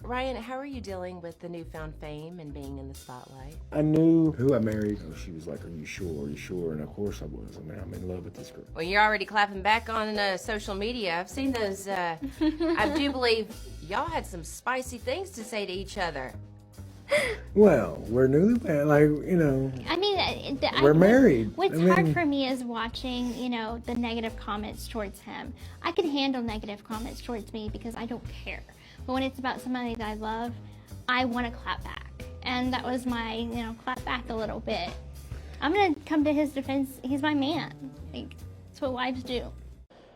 Ryan, how are you dealing with the newfound fame and being in the spotlight? I knew who I married. She was like, are you sure? Are you sure? And of course I was. And now I'm in love with this girl. Well, you're already clapping back on social media. I've seen those. I do believe y'all had some spicy things to say to each other. Well, we're newlywed, we're married. What's hard for me is watching, the negative comments towards him. I can handle negative comments towards me because I don't care. But when it's about somebody that I love, I want to clap back. And that was my, clap back a little bit. I'm going to come to his defense. He's my man. That's what wives do.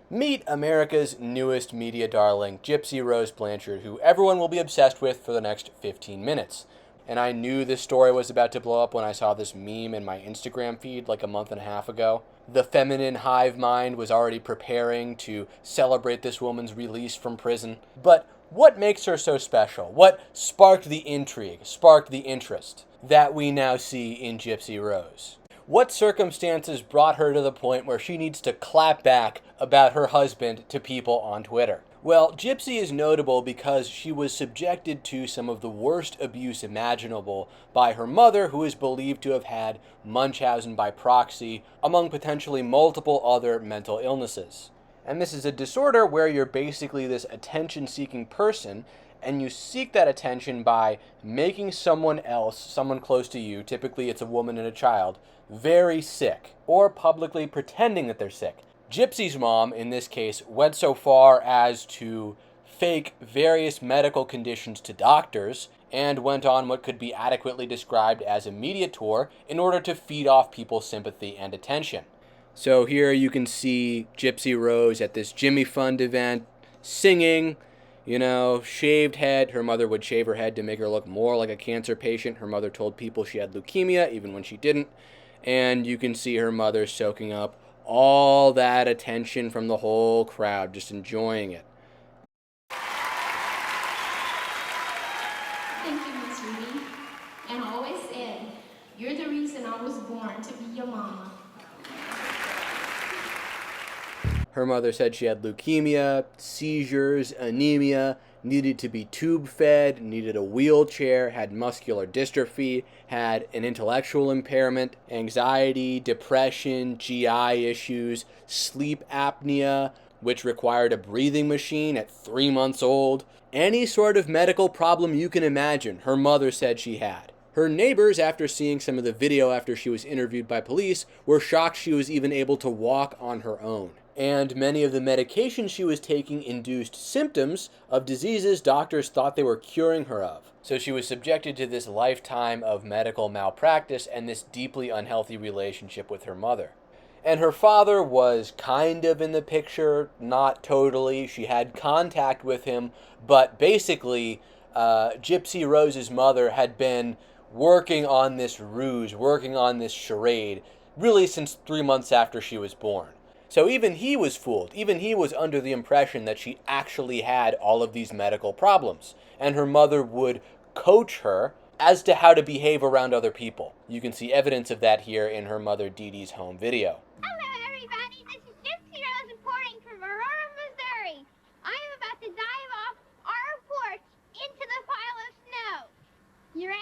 Meet America's newest media darling, Gypsy Rose Blanchard, who everyone will be obsessed with for the next 15 minutes. And I knew this story was about to blow up when I saw this meme in my Instagram feed like a month and a half ago. The feminine hive mind was already preparing to celebrate this woman's release from prison. But what makes her so special? What sparked the intrigue, sparked the interest that we now see in Gypsy Rose? What circumstances brought her to the point where she needs to clap back about her husband to people on Twitter? Well, Gypsy is notable because she was subjected to some of the worst abuse imaginable by her mother, who is believed to have had Munchausen by proxy, among potentially multiple other mental illnesses. And this is a disorder where you're basically this attention-seeking person, and you seek that attention by making someone else, someone close to you, typically it's a woman and a child, very sick, or publicly pretending that they're sick. Gypsy's mom, in this case, went so far as to fake various medical conditions to doctors and went on what could be adequately described as a media tour in order to feed off people's sympathy and attention. So here you can see Gypsy Rose at this Jimmy Fund event singing, shaved head. Her mother would shave her head to make her look more like a cancer patient. Her mother told people she had leukemia, even when she didn't. And you can see her mother soaking up all that attention from the whole crowd, just enjoying it. Thank you, Miss Ruby. And I always said, you're the reason I was born to be your mama. Her mother said she had leukemia, seizures, anemia, needed to be tube fed, needed a wheelchair, had muscular dystrophy, had an intellectual impairment, anxiety, depression, GI issues, sleep apnea, which required a breathing machine at 3 months old. Any sort of medical problem you can imagine, her mother said she had. Her neighbors, after seeing some of the video after she was interviewed by police, were shocked she was even able to walk on her own. And many of the medications she was taking induced symptoms of diseases doctors thought they were curing her of. So she was subjected to this lifetime of medical malpractice and this deeply unhealthy relationship with her mother. And her father was kind of in the picture, not totally. She had contact with him, but basically, Gypsy Rose's mother had been working on this ruse, working on this charade, really since 3 months after she was born. So even he was fooled. Even he was under the impression that she actually had all of these medical problems. And her mother would coach her as to how to behave around other people. You can see evidence of that here in her mother Dee Dee's home video. Hello, everybody. This is Gypsy Rose reporting from Aurora, Missouri. I am about to dive off our porch into the pile of snow. You ready?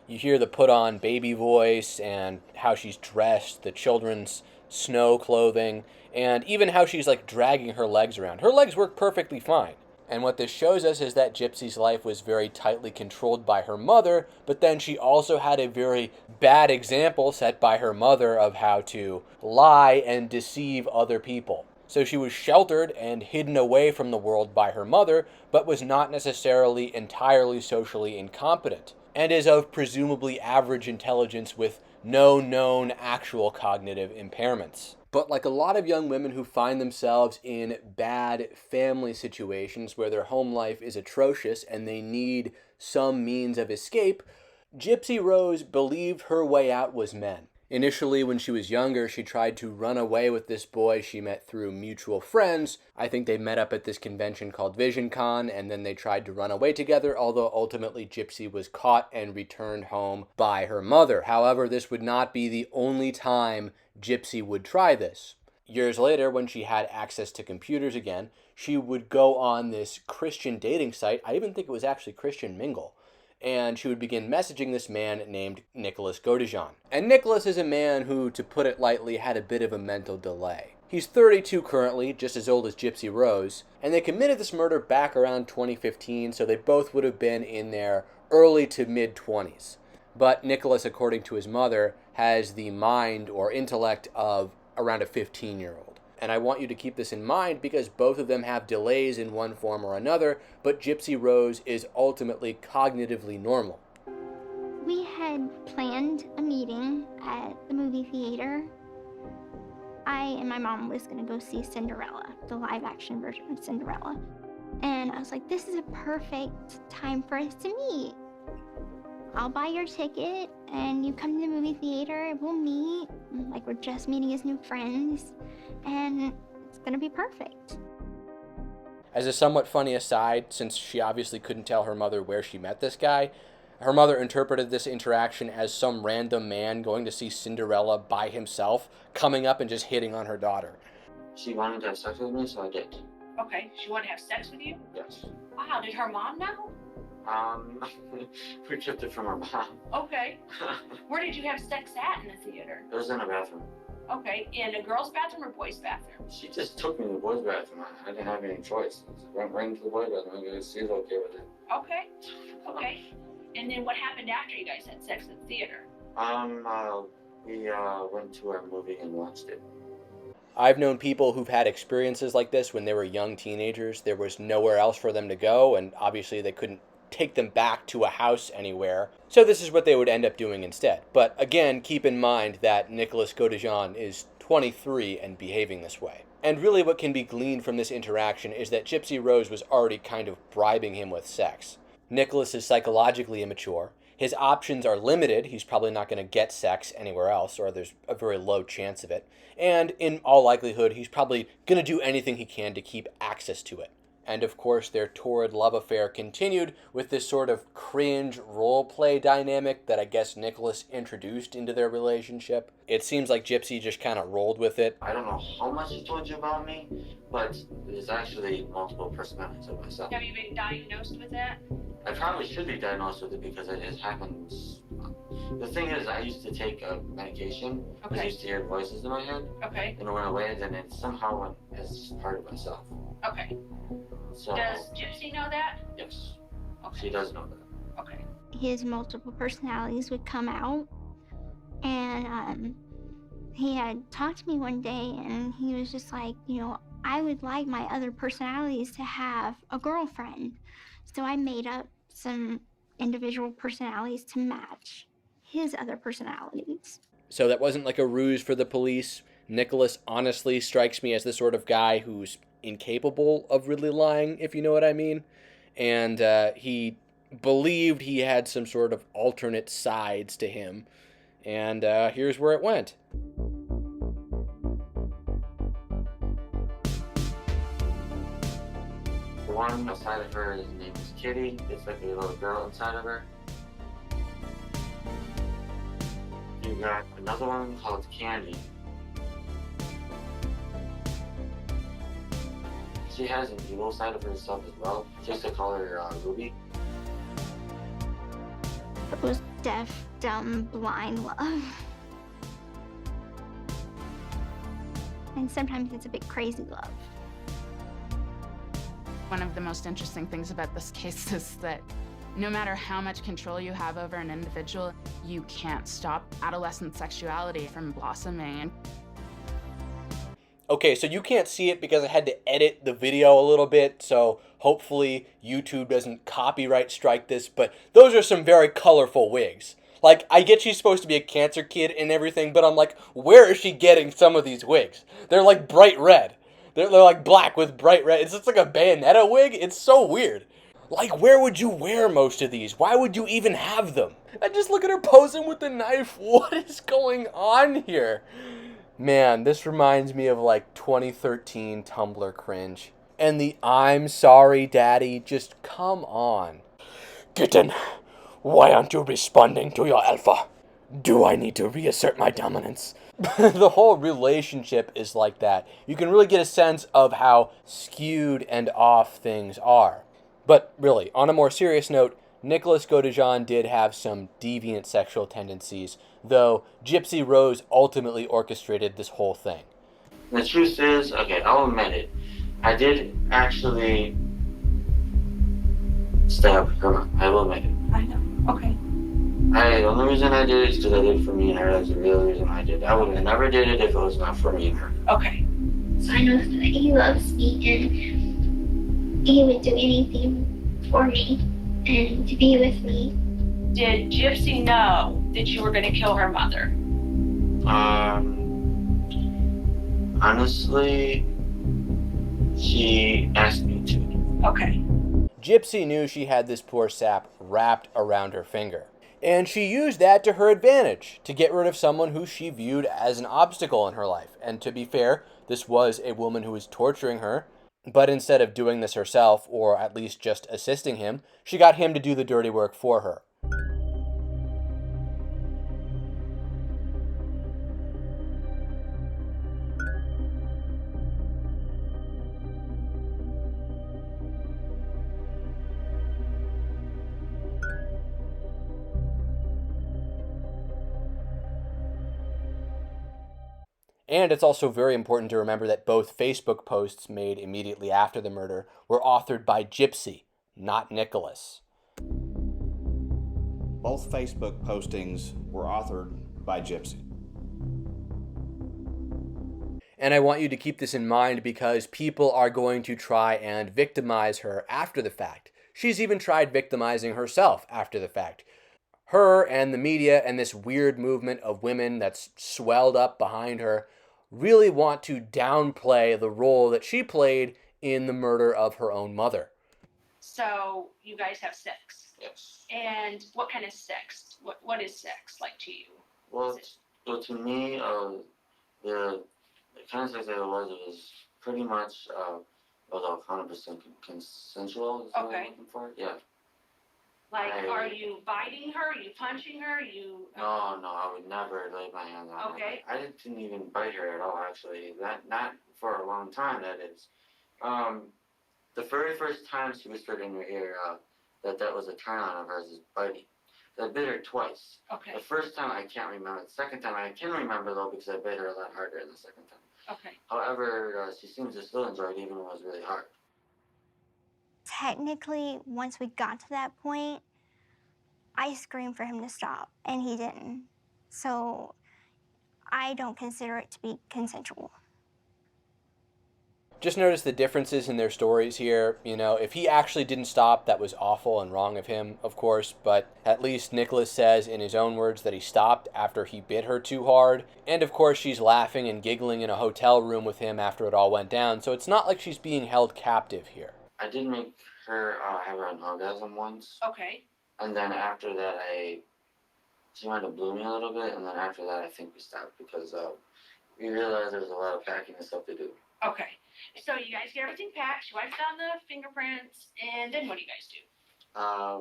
You hear the put on baby voice and how she's dressed, the children's snow clothing, and even how she's dragging her legs around. Her legs work perfectly fine. And what this shows us is that Gypsy's life was very tightly controlled by her mother, but then she also had a very bad example set by her mother of how to lie and deceive other people. So she was sheltered and hidden away from the world by her mother, but was not necessarily entirely socially incompetent, and is of presumably average intelligence with no known actual cognitive impairments. But like a lot of young women who find themselves in bad family situations where their home life is atrocious and they need some means of escape, Gypsy Rose believed her way out was men. Initially, when she was younger, she tried to run away with this boy she met through mutual friends. I think they met up at this convention called VisionCon, and then they tried to run away together, although ultimately Gypsy was caught and returned home by her mother. However, this would not be the only time Gypsy would try this. Years later, when she had access to computers again, she would go on this Christian dating site. I even think it was actually Christian Mingle. And she would begin messaging this man named Nicholas Godejohn. And Nicholas is a man who, to put it lightly, had a bit of a mental delay. He's 32 currently, just as old as Gypsy Rose, and they committed this murder back around 2015, so they both would have been in their early to mid-20s. But Nicholas, according to his mother, has the mind or intellect of around a 15-year-old. And I want you to keep this in mind because both of them have delays in one form or another, but Gypsy Rose is ultimately cognitively normal. We had planned a meeting at the movie theater. I and my mom was gonna go see Cinderella, the live action version of Cinderella. And I was like, this is a perfect time for us to meet. I'll buy your ticket and you come to the movie theater, we'll meet, like we're just meeting as new friends, and it's gonna be perfect. As a somewhat funny aside, since she obviously couldn't tell her mother where she met this guy, her mother interpreted this interaction as some random man going to see Cinderella by himself, coming up and just hitting on her daughter. She wanted to have sex with me, so I did. Okay, she wanted to have sex with you? Yes. Wow, did her mom know? We kept it from our mom. Okay. Where did you have sex at in the theater? It was in a bathroom. Okay, in a girl's bathroom or boys' bathroom? She just took me to the boys' bathroom. I didn't have any choice. I went right into the boys' bathroom. I guess she was okay with it. Okay, okay. And then what happened after you guys had sex at the theater? We went to our movie and watched it. I've known people who've had experiences like this when they were young teenagers. There was nowhere else for them to go, and obviously they couldn't take them back to a house anywhere. So this is what they would end up doing instead. But again, keep in mind that Nicholas Godejohn is 23 and behaving this way. And really what can be gleaned from this interaction is that Gypsy Rose was already kind of bribing him with sex. Nicholas is psychologically immature. His options are limited. He's probably not going to get sex anywhere else, or there's a very low chance of it. And in all likelihood, he's probably going to do anything he can to keep access to it. And of course, their torrid love affair continued with this sort of cringe role-play dynamic that I guess Nicholas introduced into their relationship. It seems like Gypsy just kind of rolled with it. I don't know how much he told you about me, but there's actually multiple personalities of myself. Have you been diagnosed with that? I probably should be diagnosed with it because it happens. The thing is, I used to take a medication. Okay. I used to hear voices in my head. Okay, And it went away, and then it somehow went as part of myself. okay. So, Does Gypsy know that? yes, Okay. she does know that. Okay. His multiple personalities would come out, and he had talked to me one day, and he was just like, you know, I would like my other personalities to have a girlfriend. So I made up some individual personalities to match his other personalities. So that wasn't like a ruse for the police. Nicholas honestly strikes me as the sort of guy who's incapable of really lying, if you know what I mean. And he believed he had some sort of alternate sides to him. And here's where it went. The one inside of her, his name is Kitty. It's like a little girl inside of her. You got another one called Candy. She has an evil side of herself as well. She used to call her Ruby. It was deaf, dumb, blind love. And sometimes it's a bit crazy love. One of the most interesting things about this case is that no matter how much control you have over an individual, you can't stop adolescent sexuality from blossoming. Okay, so you can't see it because I had to edit the video a little bit, so hopefully YouTube doesn't copyright strike this, but those are some very colorful wigs. Like, I get she's supposed to be a cancer kid and everything, but I'm like, where is she getting some of these wigs? They're like bright red. They're like black with bright red. It's just like a Bayonetta wig. It's so weird. Like, where would you wear most of these? Why would you even have them? And just look at her posing with the knife. What is going on here? Man, this reminds me of like 2013 Tumblr cringe. And the "I'm sorry, Daddy," just come on. Kitten, why aren't you responding to your alpha? Do I need to reassert my dominance? The whole relationship is like that. You can really get a sense of how skewed and off things are. But really, on a more serious note, Nicholas Godejohn did have some deviant sexual tendencies, though Gypsy Rose ultimately orchestrated this whole thing. The truth is, okay, I'll admit it. I did actually stab her mom. I will admit it. I know. Okay. The only reason I did it is because I did it for me and her. That's the real reason I did it. I would have never did it if it was not for me and her. Okay. So I know that he loves me and he would do anything for me and to be with me. Did Gypsy know that you were going to kill her mother? Honestly, she asked me to. Okay. Gypsy knew she had this poor sap wrapped around her finger. And she used that to her advantage, to get rid of someone who she viewed as an obstacle in her life. And to be fair, this was a woman who was torturing her, but instead of doing this herself, or at least just assisting him, she got him to do the dirty work for her. And it's also very important to remember that both Facebook posts made immediately after the murder were authored by Gypsy, not Nicholas. Both Facebook postings were authored by Gypsy. And I want you to keep this in mind because people are going to try and victimize her after the fact. She's even tried victimizing herself after the fact. Her and the media and this weird movement of women that's swelled up behind her really want to downplay the role that she played in the murder of her own mother. So you guys have sex. Yes. And what kind of sex? What is sex like to you? Well, to me, the kind of sex that it was pretty much was all 100% consensual. Is what Okay. I'm looking for. Yeah. Like, are you biting her? Are you punching her? No, I would never lay my hands on her. Okay. I didn't even bite her at all, actually. Not for a long time, that is. The very first time she whispered in your ear that was a turn on of hers is biting. I bit her twice. Okay. The first time I can't remember. The second time I can remember, though, because I bit her a lot harder the second time. Okay. However, she seems to still enjoy it, even when it was really hard. Technically, once we got to that point, I screamed for him to stop, and he didn't. So I don't consider it to be consensual. Just notice the differences in their stories here. You know, if he actually didn't stop, that was awful and wrong of him, of course, but at least Nicholas says in his own words that he stopped after he bit her too hard. And of course, she's laughing and giggling in a hotel room with him after it all went down, so it's not like she's being held captive here. I did make her have an orgasm once. Okay. And then after that, she might have blew me a little bit, and then after that, I think we stopped because we realized there was a lot of packing and stuff to do. Okay. So you guys get everything packed, she wipes down the fingerprints, and then what do you guys do?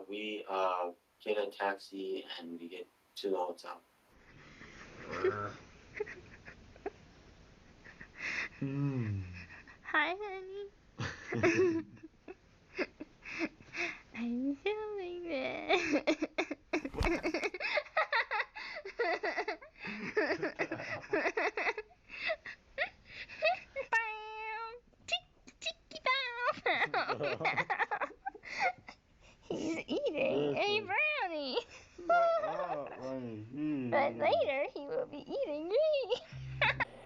We get a taxi and we get to the hotel. Hi, honey. I'm feeling it. He's eating a brownie. But later he will be eating me.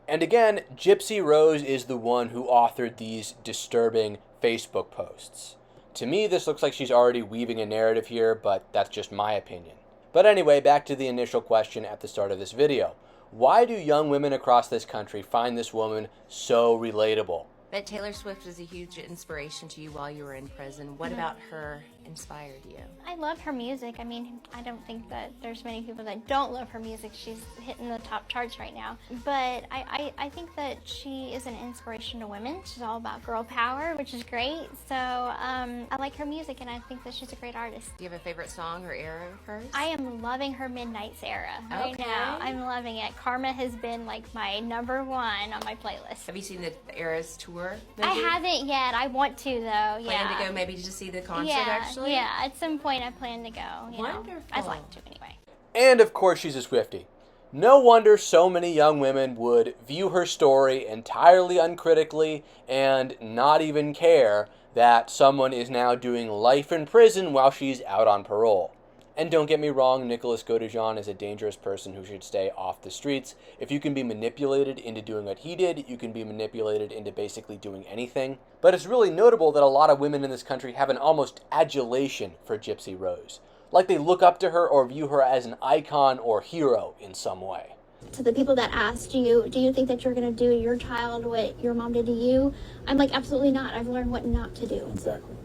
And again, Gypsy Rose is the one who authored these disturbing Facebook posts. To me, this looks like she's already weaving a narrative here, but that's just my opinion. But anyway, back to the initial question at the start of this video. Why do young women across this country find this woman so relatable? But Taylor Swift was a huge inspiration to you while you were in prison. What about her inspired you? I love her music. I mean, I don't think that there's many people that don't love her music. She's hitting the top charts right now. But I think that she is an inspiration to women. She's all about girl power, which is great. So I like her music, and I think that she's a great artist. Do you have a favorite song or era of hers? I am loving her Midnights era right now. I'm loving it. Karma has been like my #1 on my playlist. Have you seen the Eras tour? I haven't yet. I want to, though. Plan to go maybe to see the concert, actually? Yeah, at some point I plan to go. Wonderful. I'd like to, anyway. And of course she's a Swiftie. No wonder so many young women would view her story entirely uncritically and not even care that someone is now doing life in prison while she's out on parole. And don't get me wrong, Nicholas Godejohn is a dangerous person who should stay off the streets. If you can be manipulated into doing what he did, you can be manipulated into basically doing anything. But it's really notable that a lot of women in this country have an almost adulation for Gypsy Rose. Like they look up to her or view her as an icon or hero in some way. To the people that asked you, do you think that you're going to do your child what your mom did to you? I'm like, absolutely not. I've learned what not to do. Exactly.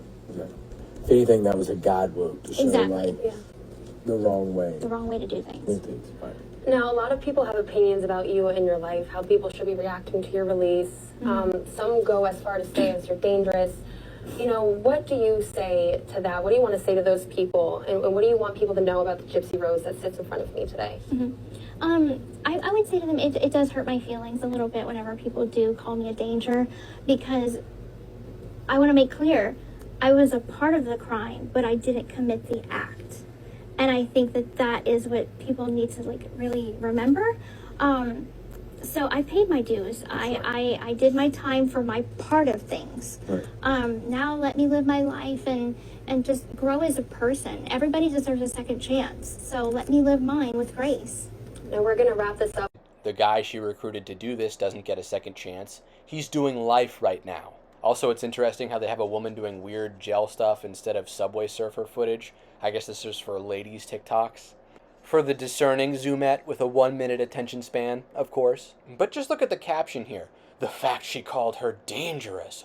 If anything, that was a guidebook to show the wrong way. The wrong way to do things. Right. Now, a lot of people have opinions about you and your life, how people should be reacting to your release. Some go as far to say as you're dangerous. You know, what do you say to that? What do you want to say to those people? And what do you want people to know about the Gypsy Rose that sits in front of me today? I would say to them, it does hurt my feelings a little bit whenever people do call me a danger, because I want to make clear, I was a part of the crime, but I didn't commit the act. And I think that that is what people need to like really remember. So I paid my dues. I did my time for my part of things. Right. Now let me live my life and just grow as a person. Everybody deserves a second chance. So let me live mine with grace. Now we're going to wrap this up. The guy she recruited to do this doesn't get a second chance. He's doing life right now. Also, it's interesting how they have a woman doing weird gel stuff instead of Subway Surfer footage. I guess this is for ladies' TikToks. For the discerning Zoomette with a 1-minute attention span, of course. But just look at the caption here. The fact she called her dangerous.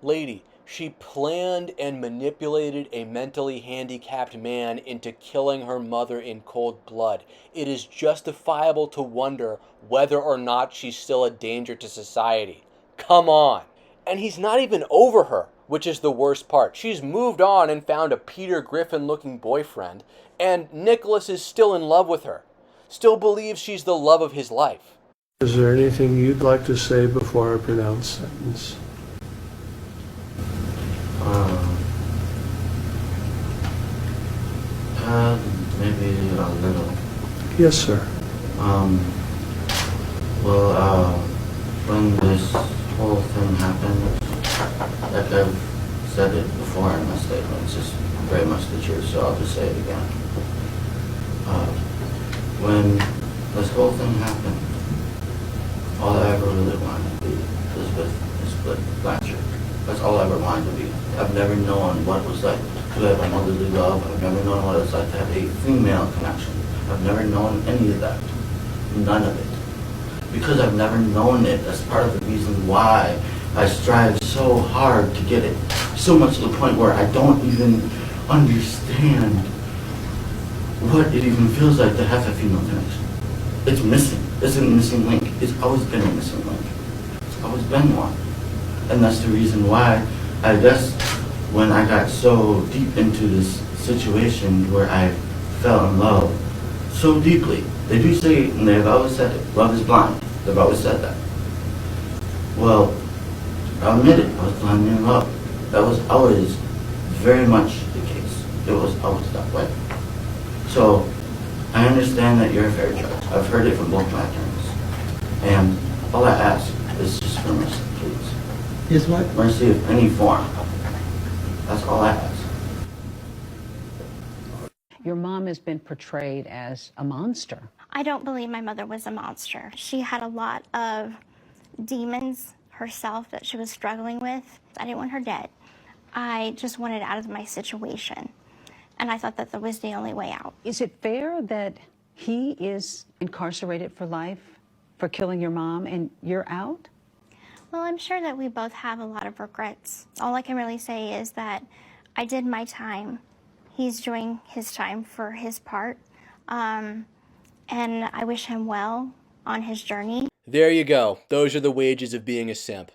Lady, she planned and manipulated a mentally handicapped man into killing her mother in cold blood. It is justifiable to wonder whether or not she's still a danger to society. Come on. And he's not even over her, which is the worst part. She's moved on and found a Peter Griffin-looking boyfriend, and Nicholas is still in love with her. Still believes she's the love of his life. Is there anything you'd like to say before I pronounce sentence? Maybe a little. Yes, sir. When this whole thing happened, like I've said it before in my statement, it's just very much the truth, so I'll just say it again. When this whole thing happened, all I ever really wanted to be is Blanchard. That's all I ever wanted to be. I've never known what it was like to have a motherly love. I've never known what it's like to have a female connection. I've never known any of that. None of it. Because I've never known it, that's part of the reason why I strive so hard to get it. So much to the point where I don't even understand what it even feels like to have a female connection. It's missing. It's a missing link. It's always been a missing link. It's always been one. And that's the reason why, I guess, when I got so deep into this situation where I fell in love so deeply. They do say, and they've always said it, love is blind. They've always said that. Well, I'll admit it, I was blindly in love. That was always very much the case. It was always that way. So, I understand that you're a fair judge. I've heard it from both my attorneys. And all I ask is just for mercy, please. Is what? Mercy of any form. That's all I ask. Your mom has been portrayed as a monster. I don't believe my mother was a monster. She had a lot of demons herself that she was struggling with. I didn't want her dead. I just wanted out of my situation. And I thought that was the only way out. Is it fair that he is incarcerated for life for killing your mom and you're out? Well, I'm sure that we both have a lot of regrets. All I can really say is that I did my time. He's doing his time for his part. And I wish him well on his journey. There you go. Those are the wages of being a simp.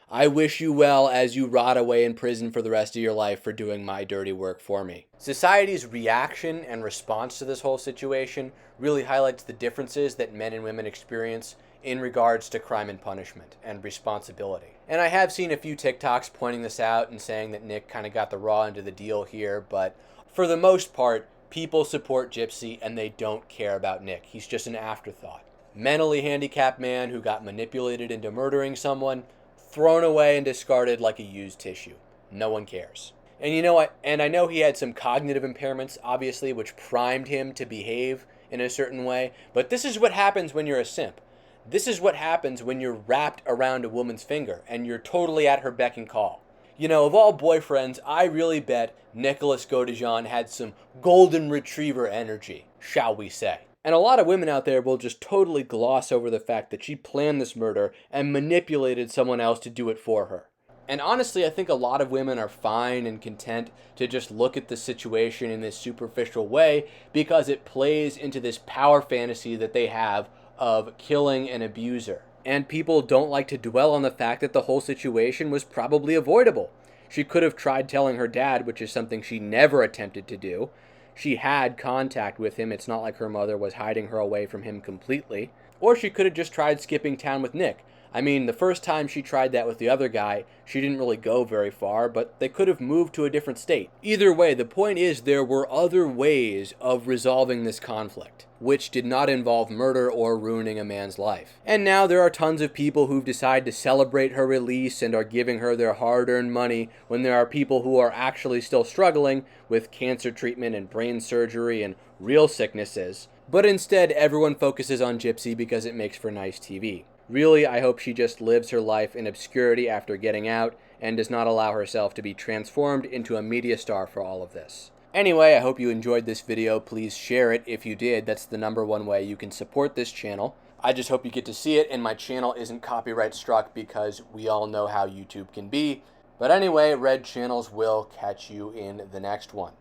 I wish you well as you rot away in prison for the rest of your life for doing my dirty work for me. Society's reaction and response to this whole situation really highlights the differences that men and women experience in regards to crime and punishment and responsibility. And I have seen a few TikToks pointing this out and saying that Nick kind of got the raw end of the deal here, but for the most part, people support Gypsy and they don't care about Nick. He's just an afterthought. Mentally handicapped man who got manipulated into murdering someone, thrown away and discarded like a used tissue. No one cares. And you know what? And I know he had some cognitive impairments, obviously, which primed him to behave in a certain way. But this is what happens when you're a simp. This is what happens when you're wrapped around a woman's finger and you're totally at her beck and call. You know, of all boyfriends, I really bet Nicholas Godejohn had some golden retriever energy, shall we say. And a lot of women out there will just totally gloss over the fact that she planned this murder and manipulated someone else to do it for her. And honestly, I think a lot of women are fine and content to just look at the situation in this superficial way because it plays into this power fantasy that they have of killing an abuser. And people don't like to dwell on the fact that the whole situation was probably avoidable. She could have tried telling her dad, which is something she never attempted to do. She had contact with him. It's not like her mother was hiding her away from him completely. Or she could have just tried skipping town with Nick. I mean, the first time she tried that with the other guy, she didn't really go very far, but they could have moved to a different state. Either way, the point is there were other ways of resolving this conflict, which did not involve murder or ruining a man's life. And now there are tons of people who've decided to celebrate her release and are giving her their hard-earned money when there are people who are actually still struggling with cancer treatment and brain surgery and real sicknesses. But instead, everyone focuses on Gypsy because it makes for nice TV. Really, I hope she just lives her life in obscurity after getting out and does not allow herself to be transformed into a media star for all of this. Anyway, I hope you enjoyed this video. Please share it if you did. That's the #1 way you can support this channel. I just hope you get to see it and my channel isn't copyright struck because we all know how YouTube can be. But anyway, Red Channels will catch you in the next one.